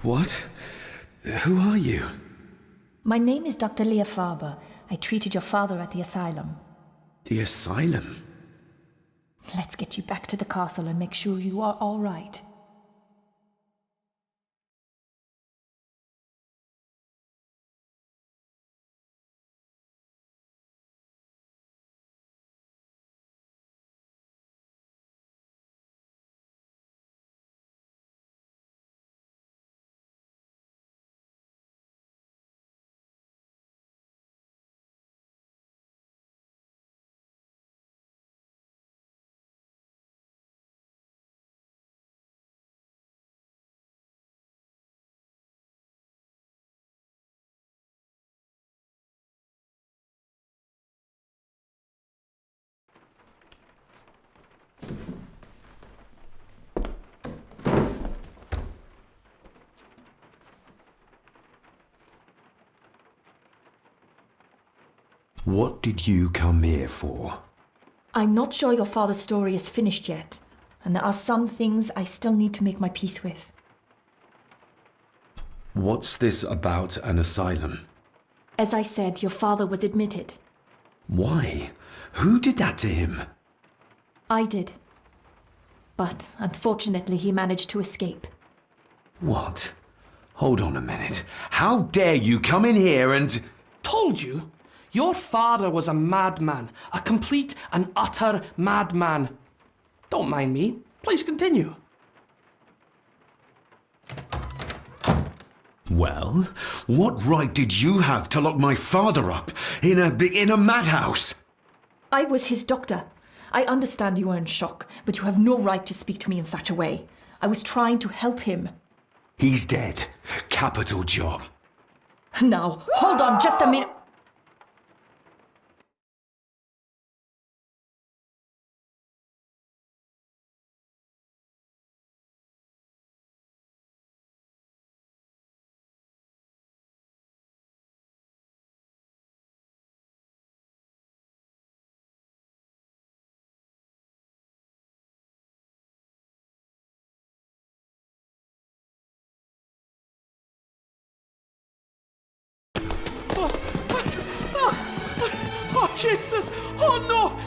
What? Who are you? My name is Dr. Leah Farber. I treated your father at the asylum. The asylum? Let's get you back to the castle and make sure you are all right. What did you come here for? I'm not sure your father's story is finished yet, and there are some things I still need to make my peace with. What's this about an asylum? As I said, your father was admitted. Why? Who did that to him? I did. But unfortunately, he managed to escape. What? Hold on a minute. How dare you come in here and... Told you? Your father was a madman. A complete and utter madman. Don't mind me. Please continue. Well, what right did you have to lock my father up in a madhouse? I was his doctor. I understand you are in shock, but you have no right to speak to me in such a way. I was trying to help him. He's dead. Capital job. Now, hold on just a minute. Oh, Jesus! Oh, no!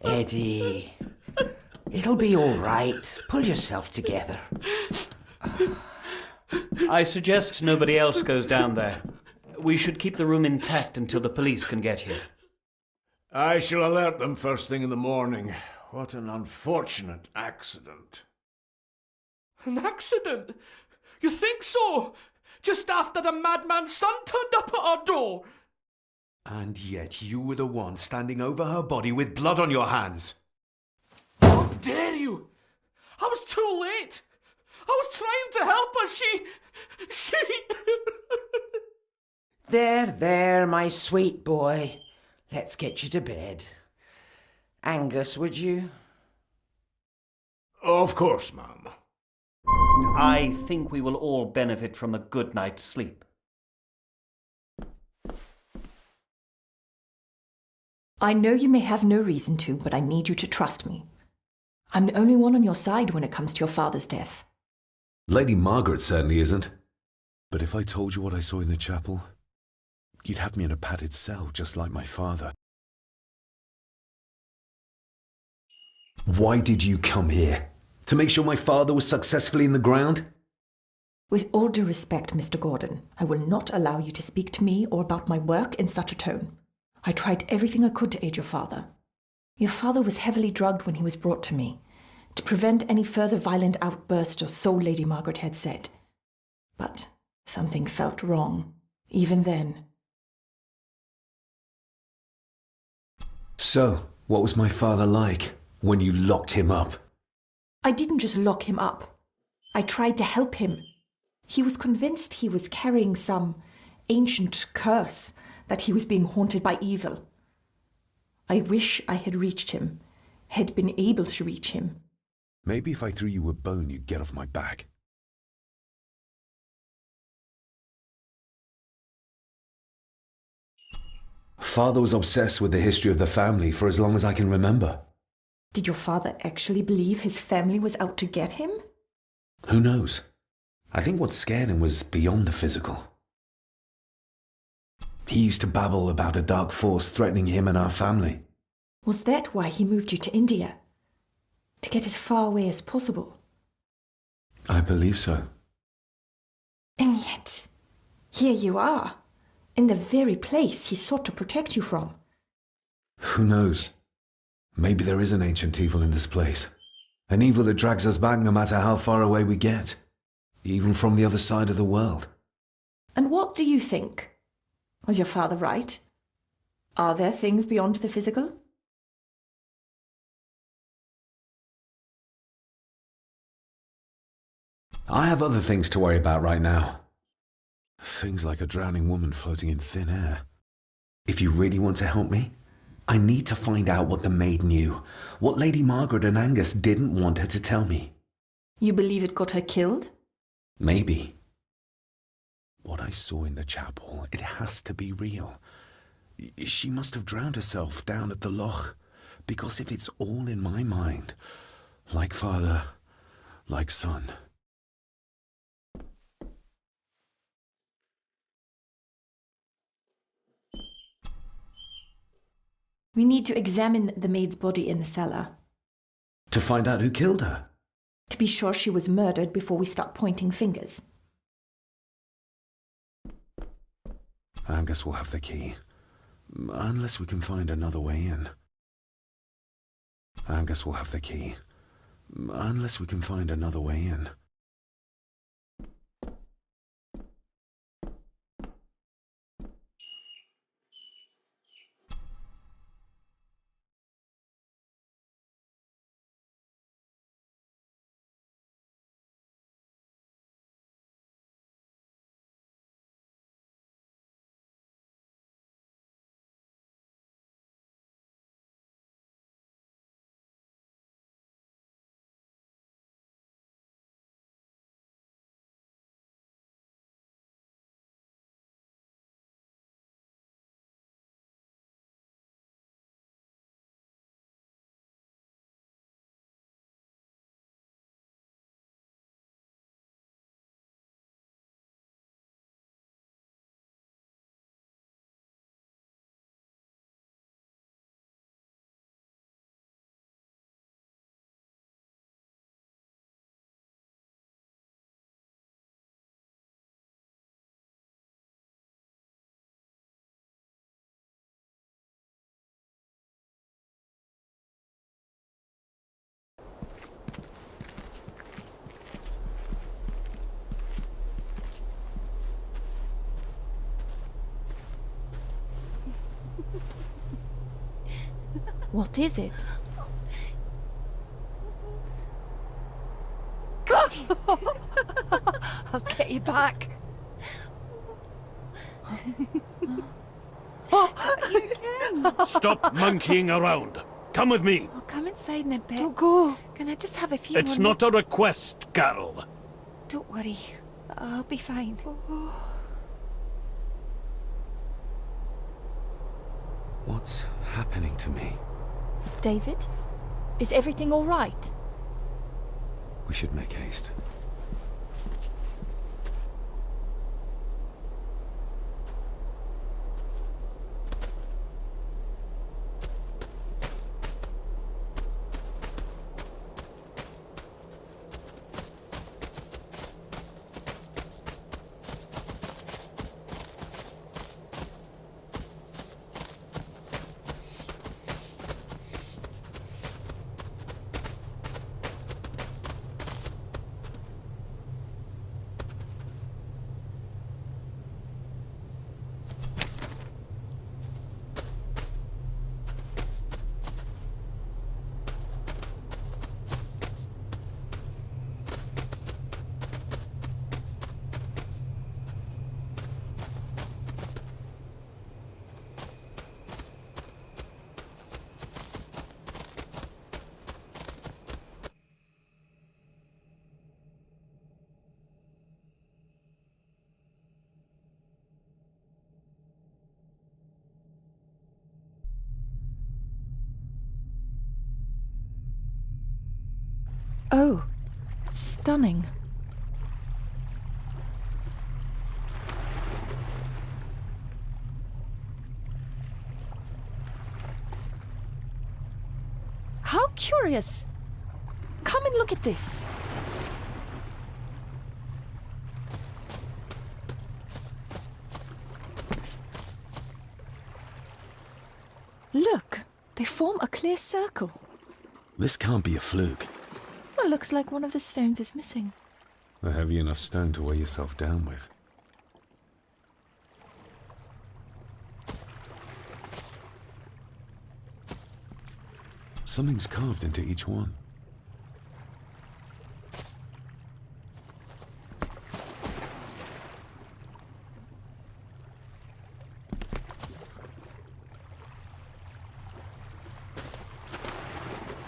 Eddie, it'll be all right. Pull yourself together. I suggest nobody else goes down there. We should keep the room intact until the police can get here. I shall alert them first thing in the morning. What an unfortunate accident. An accident? You think so? Just after the madman's son turned up at our door? And yet you were the one standing over her body with blood on your hands. How dare you? I was too late. I was trying to help her. She... There, my sweet boy. Let's get you to bed. Angus, would you? Of course, ma'am. I think we will all benefit from a good night's sleep. I know you may have no reason to, but I need you to trust me. I'm the only one on your side when it comes to your father's death. Lady Margaret certainly isn't. But if I told you what I saw in the chapel, you'd have me in a padded cell, just like my father. Why did you come here? To make sure my father was successfully in the ground? With all due respect, Mr. Gordon, I will not allow you to speak to me or about my work in such a tone. I tried everything I could to aid your father. Your father was heavily drugged when he was brought to me, to prevent any further violent outburst, or so Lady Margaret had said. But something felt wrong, even then. So, what was my father like when you locked him up? I didn't just lock him up. I tried to help him. He was convinced he was carrying some ancient curse, that he was being haunted by evil. I wish I had reached him, had been able to reach him. Maybe if I threw you a bone, you'd get off my back. Father was obsessed with the history of the family for as long as I can remember. Did your father actually believe his family was out to get him? Who knows? I think what scared him was beyond the physical. He used to babble about a dark force threatening him and our family. Was that why he moved you to India? To get as far away as possible? I believe so. And yet, here you are, in the very place he sought to protect you from. Who knows? Maybe there is an ancient evil in this place. An evil that drags us back no matter how far away we get. Even from the other side of the world. And what do you think? Was your father right? Are there things beyond the physical? I have other things to worry about right now. Things like a drowning woman floating in thin air. If you really want to help me, I need to find out what the maid knew. What Lady Margaret and Angus didn't want her to tell me. You believe it got her killed? Maybe. What I saw in the chapel, it has to be real. She must have drowned herself down at the loch. Because if it's all in my mind, like father, like son. We need to examine the maid's body in the cellar. To find out who killed her. To be sure she was murdered before we start pointing fingers. Angus will have the key. Unless we can find another way in. Angus will have the key. Unless we can find another way in. What is it? I'll get you back. Stop monkeying around. Come with me. I'll come inside in a bit. Don't go. Can I just have a few It's more not a request, Carol. Don't worry. I'll be fine. What's happening to me? David? Is everything all right? We should make haste. Oh, stunning. How curious. Come and look at this. Look, they form a clear circle. This can't be a fluke. Well, looks like one of the stones is missing. A heavy enough stone to weigh yourself down with. Something's carved into each one.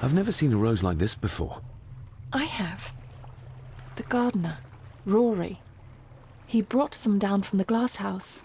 I've never seen a rose like this before. I have. The gardener, Rory. He brought some down from the glass house.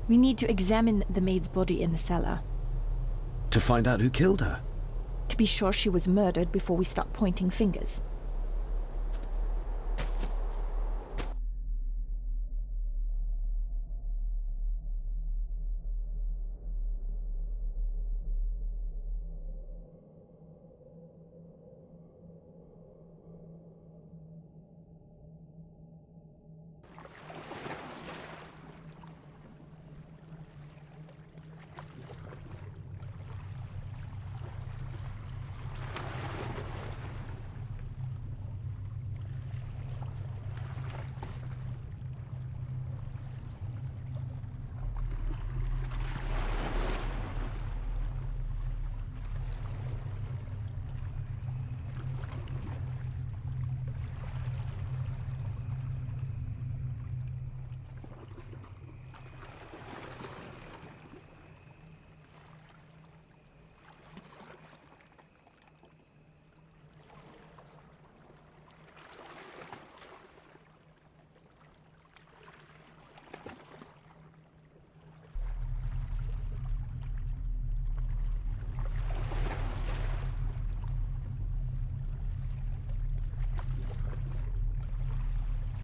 We need to examine the maid's body in the cellar. To find out who killed her. To be sure she was murdered before we start pointing fingers.